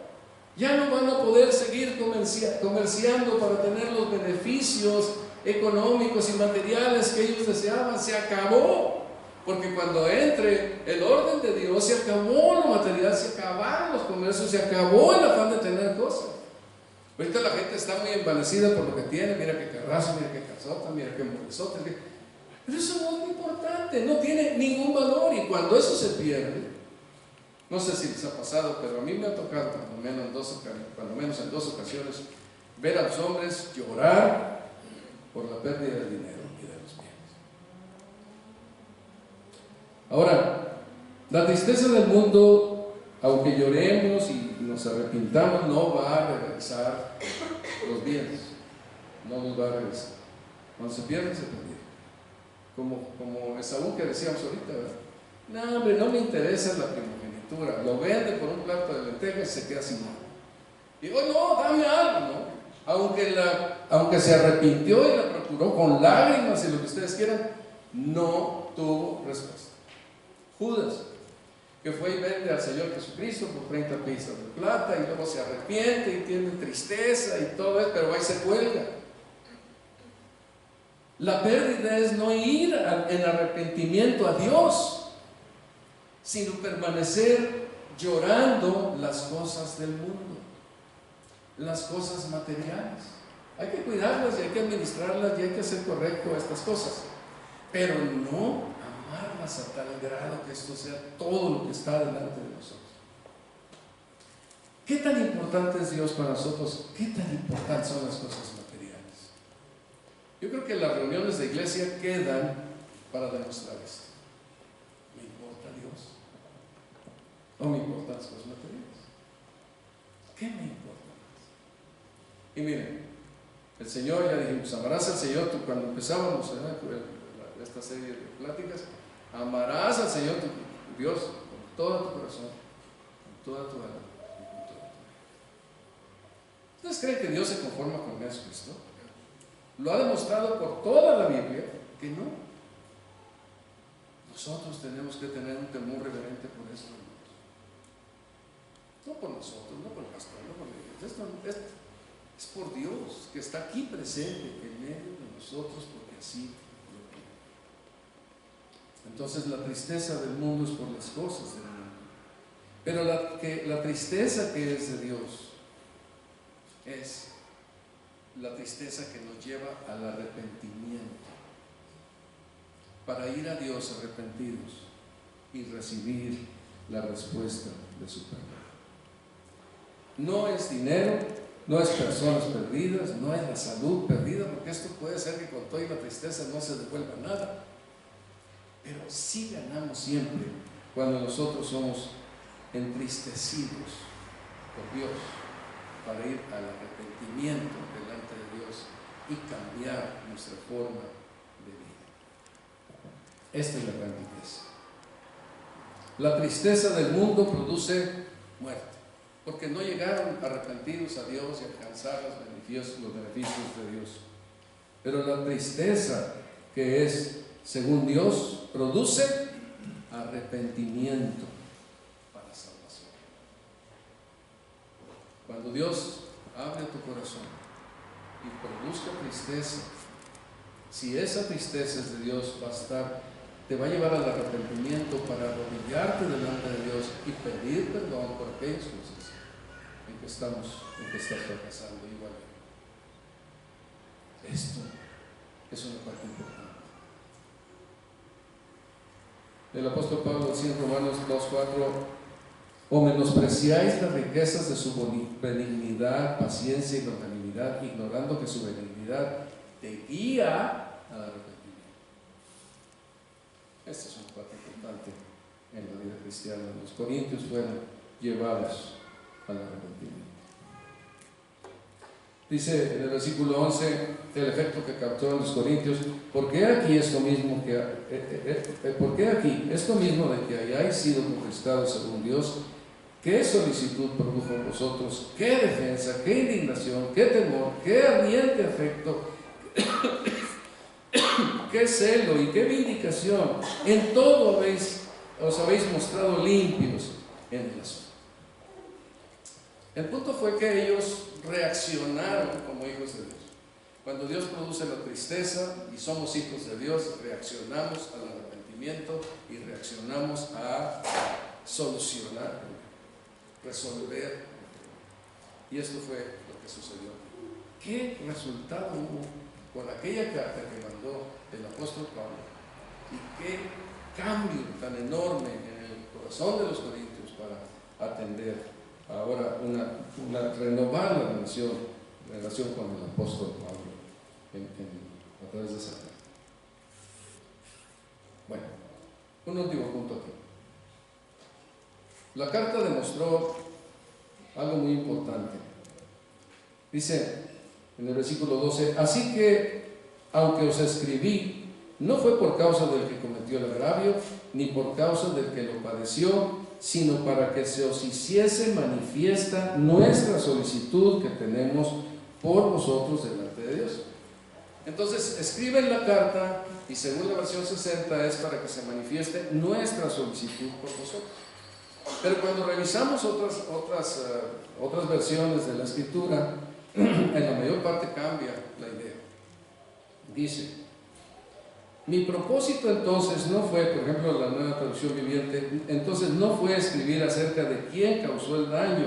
Ya no van a poder seguir comerciando para tener los beneficios económicos y materiales que ellos deseaban. Se acabó, porque cuando entre el orden de Dios, se acabó lo material, se acabaron los comercios, se acabó el afán de tener cosas. Ahorita la gente está muy envanecida por lo que tiene. Mira qué carrazo, mira qué casota, mira qué mujerzota. Pero eso no es muy importante, no tiene ningún valor. Y cuando eso se pierde, no sé si les ha pasado, pero a mí me ha tocado cuando menos en dos ocasiones ver a los hombres llorar por la pérdida del dinero y de los bienes. Ahora, la tristeza del mundo, aunque lloremos y nos arrepintamos, no va a regresar los bienes, no nos va a regresar. Cuando se pierde, se pierde. Como Esaú que decíamos ahorita, ¿verdad? No, hombre, no me interesa la primogenitura. Lo vende por un plato de lentejas y se queda sin nada. Digo, no, dame algo, ¿no? Aunque se arrepintió y la procuró con lágrimas y lo que ustedes quieran, no tuvo respuesta. Judas, que fue y vende al Señor Jesucristo por 30 piezas de plata y luego se arrepiente y tiene tristeza y todo eso, pero ahí se cuelga. La pérdida es no ir en arrepentimiento a Dios, sino permanecer llorando las cosas del mundo, las cosas materiales. Hay que cuidarlas y hay que administrarlas y hay que hacer correcto estas cosas, pero no amarlas a tal grado que esto sea todo lo que está delante de nosotros. ¿Qué tan importante es Dios para nosotros? ¿Qué tan importantes son las cosas materiales? Yo creo que las reuniones de iglesia quedan para demostrar esto. ¿Me importa Dios? ¿O me importan las cosas materiales? ¿Qué me importa más? Y miren, el Señor, ya dijimos, amarás al Señor. Cuando empezábamos esta serie de pláticas, amarás al Señor tu Dios con todo tu corazón, con toda tu alma y con toda tu vida. ¿Ustedes creen que Dios se conforma con Jesucristo? Lo ha demostrado por toda la Biblia que no. Nosotros tenemos que tener un temor reverente por esto, hermanos. No por nosotros, no por el pastor, no por la iglesia. Es por Dios que está aquí presente en medio de nosotros, porque así lo quiere. Entonces la tristeza del mundo es por las cosas del mundo, pero la tristeza que es de Dios es la tristeza que nos lleva al arrepentimiento, para ir a Dios arrepentidos y recibir la respuesta de su perdón. No es dinero, no es personas perdidas, no es la salud perdida, porque esto puede ser que con toda la tristeza no se devuelva nada, pero sí ganamos siempre cuando nosotros somos entristecidos por Dios, para ir al arrepentimiento delante de Dios y cambiar nuestra forma de vida. Esta es la gran tristeza. La tristeza del mundo produce muerte, porque no llegaron arrepentidos a Dios y alcanzar los beneficios de Dios. Pero la tristeza que es según Dios produce arrepentimiento para salvación. Cuando Dios abre tu corazón y produzca tristeza, si esa tristeza es de Dios, te va a llevar al arrepentimiento para arrodillarte delante de Dios y pedir perdón por aquellas cosas en que estás fracasando igual. Esto es una parte importante. El apóstol Pablo decía en Romanos 2:4: o menospreciáis las riquezas de su benignidad, paciencia y longanimidad, ignorando que su benignidad te guía al arrepentimiento. Esta es una parte importante en la vida cristiana. Los corintios fueron llevados al arrepentimiento. Dice en el versículo 11 el efecto que captó en los corintios: ¿por qué aquí esto mismo de que hayáis sido conquistados según Dios? ¿Qué solicitud produjo en vosotros? ¿Qué defensa? ¿Qué indignación? ¿Qué temor? ¿Qué ardiente afecto? ¿Qué celo y qué vindicación? En todo os habéis mostrado limpios en el asunto. El punto fue que ellos reaccionaron como hijos de Dios. Cuando Dios produce la tristeza y somos hijos de Dios, reaccionamos al arrepentimiento y reaccionamos a solucionar, resolver. Y esto fue lo que sucedió. ¿Qué resultado hubo con aquella carta que mandó el apóstol Pablo? Y qué cambio tan enorme en el corazón de los corintios para atender ahora renovar la relación con el apóstol Pablo a través de esa carta. Bueno, un último punto aquí. La carta demostró algo muy importante. Dice en el versículo 12: así que, aunque os escribí, no fue por causa del que cometió el agravio, ni por causa del que lo padeció, sino para que se os hiciese manifiesta nuestra solicitud que tenemos por vosotros delante de Dios. Entonces escriben la carta, y según la versión 60 es para que se manifieste nuestra solicitud por vosotros. Pero cuando revisamos otras versiones de la escritura, en la mayor parte cambia la idea. Dice: mi propósito entonces no fue, por ejemplo, la Nueva Traducción Viviente, entonces no fue escribir acerca de quién causó el daño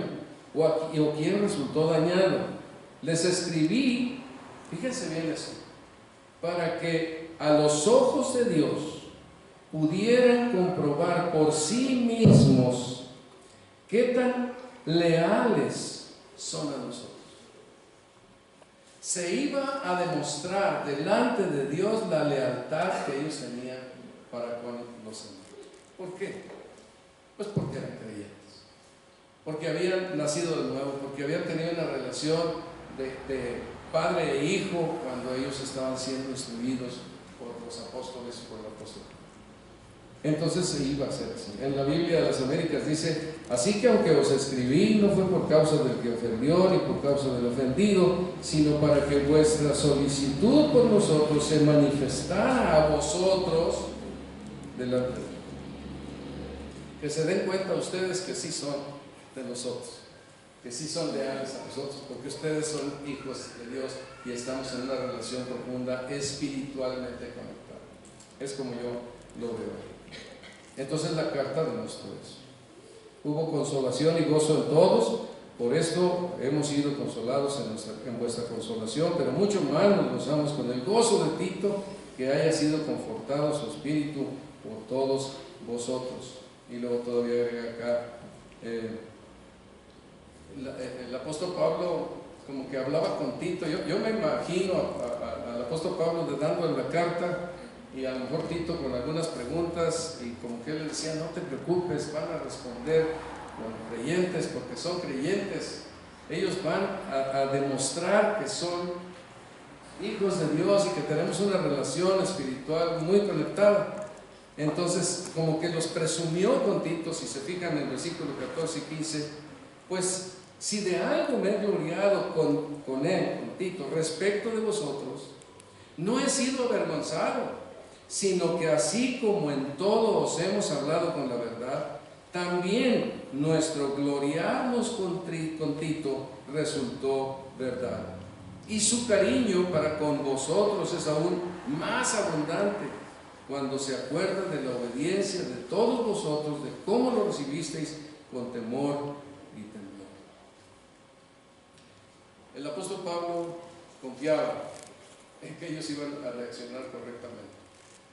o quién resultó dañado. Les escribí, fíjense bien eso, para que a los ojos de Dios pudieran comprobar por sí mismos qué tan leales son a nosotros. Se iba a demostrar delante de Dios la lealtad que ellos tenían para con los hermanos. ¿Por qué? Pues porque eran creyentes, porque habían nacido de nuevo, porque habían tenido una relación de padre e hijo cuando ellos estaban siendo instruidos por los apóstoles y por el apóstol. Entonces se iba a hacer así. En la Biblia de las Américas dice: así que aunque os escribí, no fue por causa del que ofendió ni por causa del ofendido, sino para que vuestra solicitud por nosotros se manifestara a vosotros delante de Dios. Que se den cuenta ustedes que sí son de nosotros, que sí son leales a nosotros, porque ustedes son hijos de Dios y estamos en una relación profunda, espiritualmente conectada. Es como yo lo veo. Entonces la carta demostró eso. Hubo consolación y gozo en todos, por esto hemos sido consolados en vuestra consolación, pero mucho más nos gozamos con el gozo de Tito, que haya sido confortado su espíritu por todos vosotros. Y luego todavía agrega acá, el apóstol Pablo como que hablaba con Tito. Yo me imagino al apóstol Pablo dándole la carta, y a lo mejor Tito con algunas preguntas, y como que él le decía: no te preocupes, van a responder con creyentes, porque son creyentes, ellos van a demostrar que son hijos de Dios y que tenemos una relación espiritual muy conectada. Entonces como que los presumió con Tito. Si se fijan en el versículo 14 y 15, pues si de algo me he gloriado con él, con Tito, respecto de vosotros, no he sido avergonzado, sino que así como en todo os hemos hablado con la verdad, también nuestro gloriarnos con Tito resultó verdad. Y su cariño para con vosotros es aún más abundante cuando se acuerdan de la obediencia de todos vosotros, de cómo lo recibisteis con temor y temblor. El apóstol Pablo confiaba en que ellos iban a reaccionar correctamente.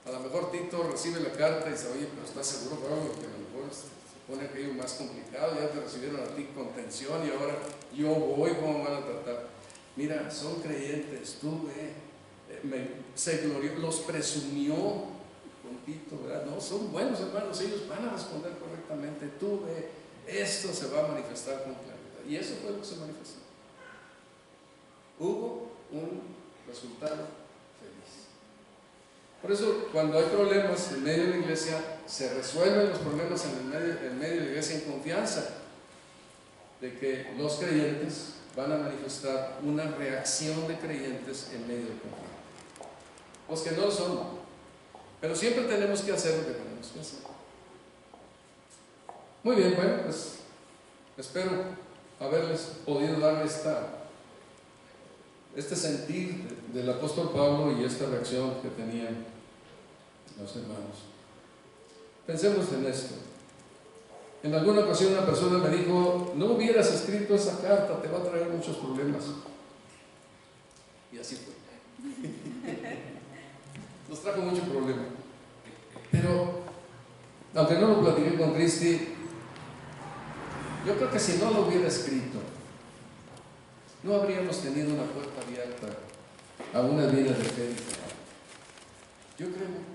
A lo mejor Tito recibe la carta y dice: oye, pero ¿estás seguro, Pablo, que a lo mejor se pone aquello más complicado? Ya te recibieron a ti con tensión y ahora yo voy, ¿cómo van a tratar? Mira, son creyentes, tú se glorió, los presumió con Tito, ¿verdad? No, son buenos hermanos, ellos van a responder correctamente, tú esto se va a manifestar con claridad. Y eso fue lo que se manifestó. Hubo un resultado. Por eso, cuando hay problemas en medio de la iglesia, se resuelven los problemas en medio de la iglesia en confianza de que los creyentes van a manifestar una reacción de creyentes en medio del conflicto. Los que no lo son, pero siempre tenemos que hacer lo que tenemos que hacer. Muy bien, bueno, pues espero haberles podido dar este sentir del apóstol Pablo y esta reacción que tenían los hermanos. Pensemos en esto. En alguna ocasión una persona me dijo: no hubieras escrito esa carta, te va a traer muchos problemas. Y así fue. Nos trajo mucho problema. Pero, aunque no lo platiqué con Cristi, yo creo que si no lo hubiera escrito, no habríamos tenido una puerta abierta a una vida de fe diferente. Yo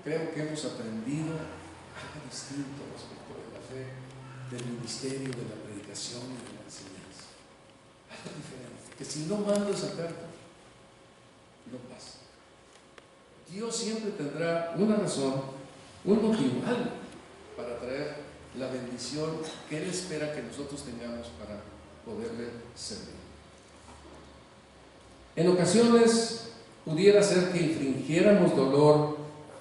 creo que hemos aprendido algo distinto respecto de la fe, del ministerio, de la predicación y de la enseñanza. Algo diferente, que si no mando esa carta, no pasa. Dios siempre tendrá una razón, un motivo, algo para traer la bendición que Él espera que nosotros tengamos para poderle servir. En ocasiones pudiera ser que infringiéramos dolor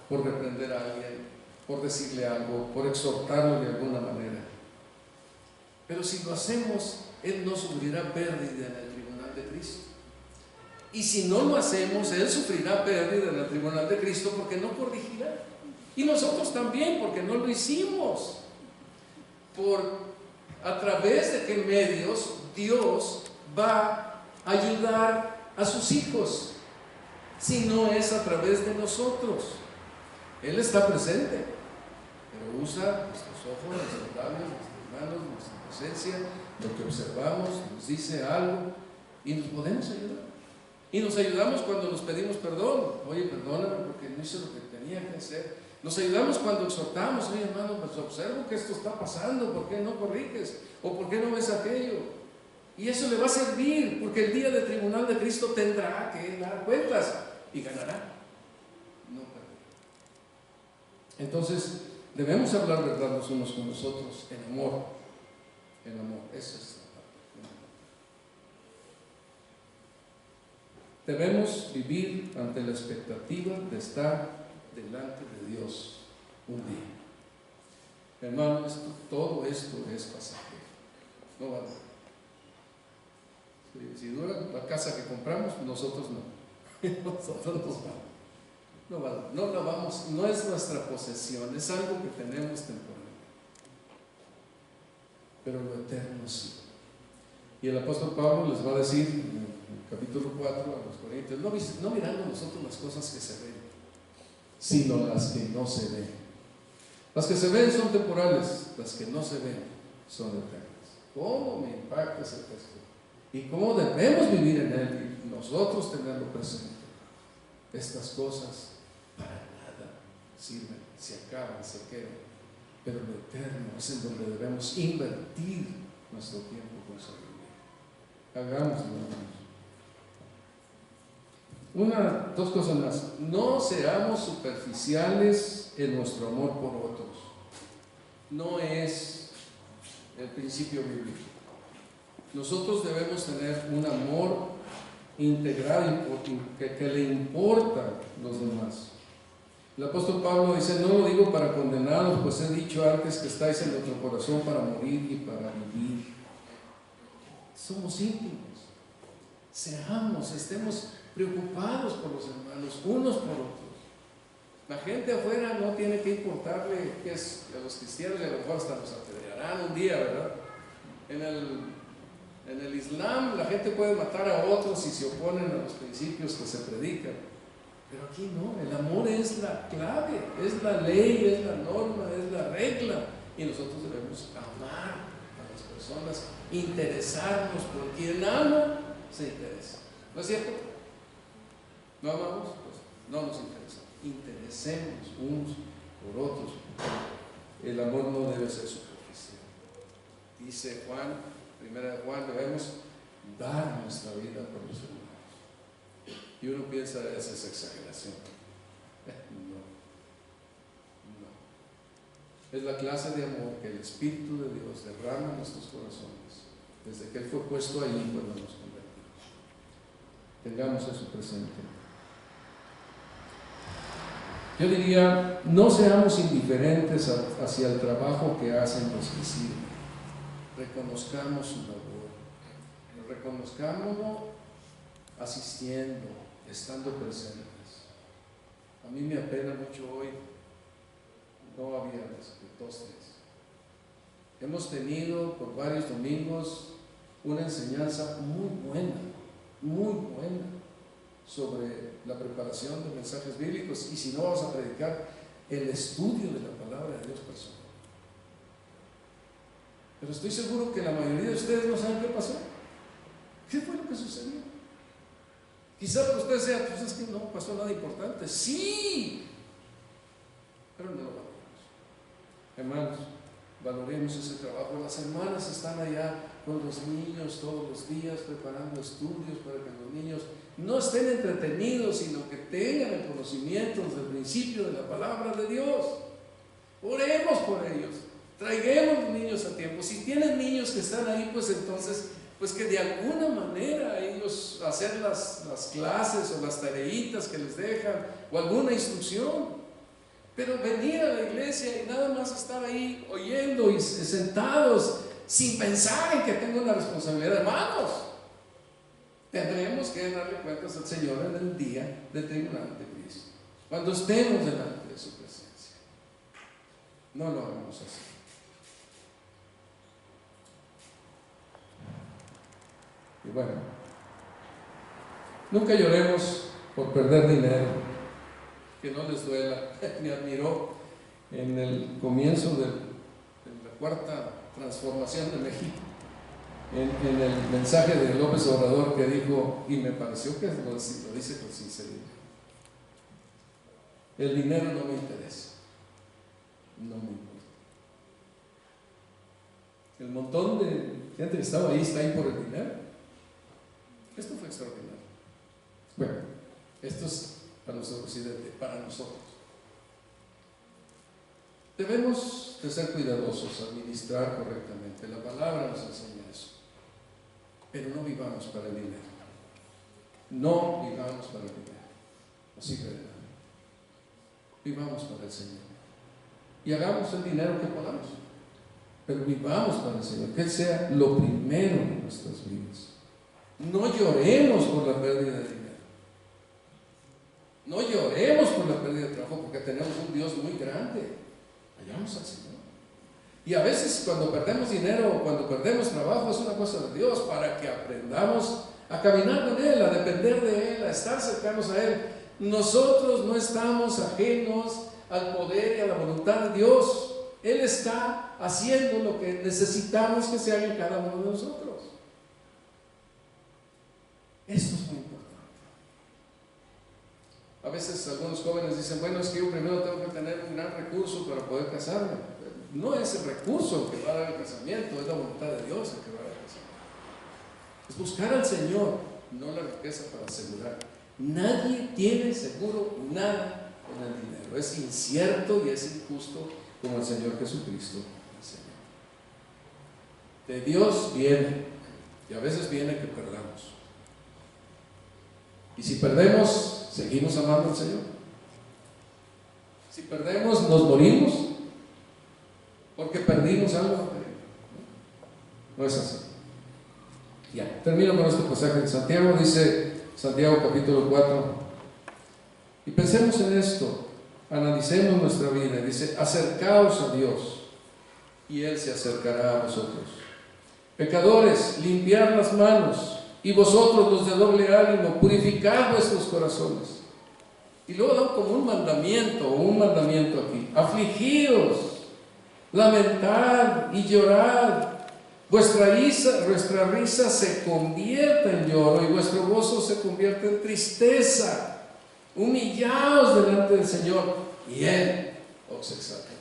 por reprender a alguien, por decirle algo, por exhortarlo de alguna manera. Pero si lo hacemos, Él no sufrirá pérdida en el tribunal de Cristo. Y si no lo hacemos, Él sufrirá pérdida en el tribunal de Cristo porque no corregirá. Y nosotros también, porque no lo hicimos. A través de qué medios Dios va a ayudar a sus hijos, si no es a través de nosotros. Él está presente, pero usa nuestros ojos, nuestros labios, nuestras hermanos, nuestra presencia, lo que observamos, nos dice algo y nos podemos ayudar. Y nos ayudamos cuando nos pedimos perdón. Oye, perdóname porque no hice lo que tenía que hacer. Nos ayudamos cuando exhortamos. Oye, hermano, pues observo que esto está pasando, ¿por qué no corriges? ¿O por qué no ves aquello? Y eso le va a servir, porque el día del tribunal de Cristo tendrá que dar cuentas y ganará. No perderá. Entonces, debemos hablar verdad los unos con los otros en amor. En amor, esa es la parte. Debemos vivir ante la expectativa de estar delante de Dios un día. Hermano, todo esto es pasajero. No va a durar. Si dura la casa que compramos, nosotros no. Nosotros nos vamos. No va a durar. No la vamos, no es nuestra posesión, es algo que tenemos temporal. Pero lo eterno sí. Y el apóstol Pablo les va a decir en el capítulo 4 a los Corintios, no mirando nosotros las cosas que se ven, sino las que no se ven. Las que se ven son temporales, las que no se ven son eternas. ¿Cómo me impacta ese texto? Y cómo debemos vivir en él y nosotros tenerlo presente. Estas cosas para nada sirven, se acaban, se quedan. Pero lo eterno es en donde debemos invertir nuestro tiempo con sabiduría. Hagámoslo, hermanos. Dos cosas más. No seamos superficiales en nuestro amor por otros. No es el principio bíblico. Nosotros debemos tener un amor integral que le importa a los demás. El apóstol Pablo dice: no lo digo para condenaros, pues he dicho antes que estáis en nuestro corazón para morir y para vivir. Somos íntimos. Seamos, estemos preocupados por los hermanos, unos por otros. La gente afuera no tiene que importarle qué es a los cristianos, y a lo mejor hasta nos apedrearán un día, ¿verdad? En el Islam la gente puede matar a otros si se oponen a los principios que se predican. Pero aquí no, el amor es la clave, es la ley, es la norma, es la regla. Y nosotros debemos amar a las personas, interesarnos por quien ama, se interesa. ¿No es cierto? ¿No amamos? Pues no nos interesa. Interesemos unos por otros. El amor no debe ser superficial. Dice Juan, primera de Juan, debemos dar nuestra vida por los hermanos. Y uno piensa, esa es exageración. No. Es la clase de amor que el Espíritu de Dios derrama en nuestros corazones desde que Él fue puesto allí cuando nos convertimos. Tengamos eso presente. Yo diría, no seamos indiferentes hacia el trabajo que hacen los que sirven. Reconozcamos su labor. Reconozcámoslo asistiendo, estando presentes. A mí me apena mucho hoy, no había más que 2, 3. Hemos tenido por varios domingos una enseñanza muy buena sobre la preparación de mensajes bíblicos, y si no vamos a predicar el estudio de la palabra de Dios personal. Pero estoy seguro que la mayoría de ustedes no saben qué pasó. ¿Qué fue lo que sucedió? Quizás para ustedes sea, pues es que no pasó nada importante. Sí, pero no lo valoramos. Hermanos, valoremos ese trabajo. Las hermanas están allá con los niños todos los días preparando estudios para que los niños no estén entretenidos, sino que tengan el conocimiento desde el principio de la palabra de Dios. Oremos por ellos, traigamos los niños a tiempo. Si tienen niños que están ahí, pues entonces, pues que de alguna manera ellos hacer las clases o las tareitas que les dejan, o alguna instrucción. Pero venir a la iglesia y nada más estar ahí oyendo y sentados sin pensar en que tengo una responsabilidad, hermanos, tendremos que darle cuentas al Señor en el día del tribunal de Cristo, cuando estemos delante de su presencia. No lo hagamos así. Y bueno, nunca lloremos por perder dinero, que no les duela. Me admiró en el comienzo de la cuarta transformación de México, en el mensaje de López Obrador, que dijo, y me pareció que lo dice con sinceridad: el dinero no me interesa, no me importa. El montón de gente que estaba ahí está ahí por el dinero. Esto fue extraordinario. Bueno, esto es para nuestro presidente, para nosotros. Debemos de ser cuidadosos, administrar correctamente. La palabra nos enseña eso. Pero no vivamos para el dinero. No vivamos para el dinero. Así que vivamos para el Señor. Y hagamos el dinero que podamos. Pero vivamos para el Señor. Que Él sea lo primero en nuestras vidas. No lloremos por la pérdida de dinero. No lloremos por la pérdida de trabajo, porque tenemos un Dios muy grande. Vayamos al Señor. Y a veces cuando perdemos dinero o cuando perdemos trabajo es una cosa de Dios, para que aprendamos a caminar con Él, a depender de Él, a estar cercanos a Él. Nosotros no estamos ajenos al poder y a la voluntad de Dios. Él está haciendo lo que necesitamos que se haga en cada uno de nosotros. Esto es muy importante. A veces algunos jóvenes dicen, bueno, es que yo primero tengo que tener un gran recurso para poder casarme. No es el recurso el que va a dar el casamiento, es la voluntad de Dios el que va a dar el casamiento. Es buscar al Señor, no la riqueza para asegurar. Nadie tiene seguro nada en el dinero. Es incierto y es injusto, como el Señor Jesucristo enseñó. De Dios viene, y a veces viene que perdamos. Y si perdemos, seguimos amando al Señor. Si perdemos, nos morimos porque perdimos algo. No es así. Ya, termino con este pasaje de Santiago. Dice Santiago capítulo 4, y pensemos en esto, analicemos nuestra vida. Dice, acercaos a Dios y Él se acercará a vosotros. Pecadores, limpiad las manos, y vosotros los de doble ánimo, purificad vuestros corazones. Y luego da como un mandamiento aquí: afligíos, lamentad y llorad. Vuestra risa se convierte en lloro y vuestro gozo se convierte en tristeza. Humillaos delante del Señor y Él os exaltará.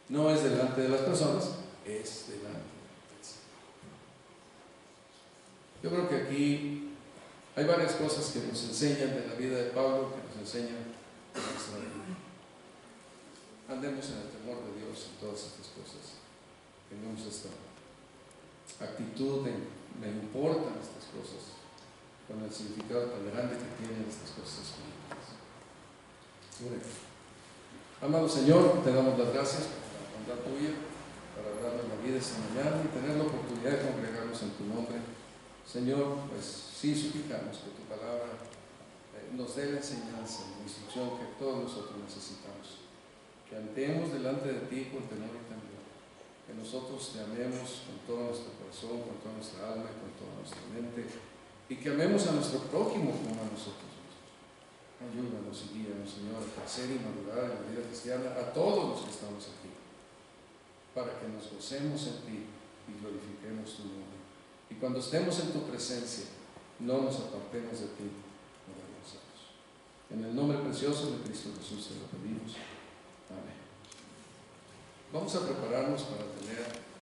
No es delante de las personas, es delante del Señor. Yo creo que aquí hay varias cosas que nos enseñan de la vida de Pablo, que nos enseñan de nuestra vida. Andemos en el temor de Dios en todas estas cosas. Tengamos esta actitud de me importan estas cosas, con el significado tan grande que tienen estas cosas espirituales. Amado Señor, te damos las gracias por la bondad tuya, para darnos la vida esta mañana y tener la oportunidad de congregarnos en tu nombre. Señor, pues sí suplicamos que tu palabra nos dé la enseñanza, la instrucción que todos nosotros necesitamos. Que andemos delante de ti con temor y temor. Que nosotros te amemos con todo nuestro corazón, con toda nuestra alma y con toda nuestra mente. Y que amemos a nuestro prójimo como a nosotros mismos. Ayúdanos y guíanos, Señor, a crecer y madurar en la vida cristiana a todos los que estamos aquí. Para que nos gocemos en ti y glorifiquemos tu nombre. Y cuando estemos en tu presencia, no nos apartemos de ti, no de nosotros. En el nombre precioso de Cristo Jesús te lo pedimos. Amén. Vamos a prepararnos para tener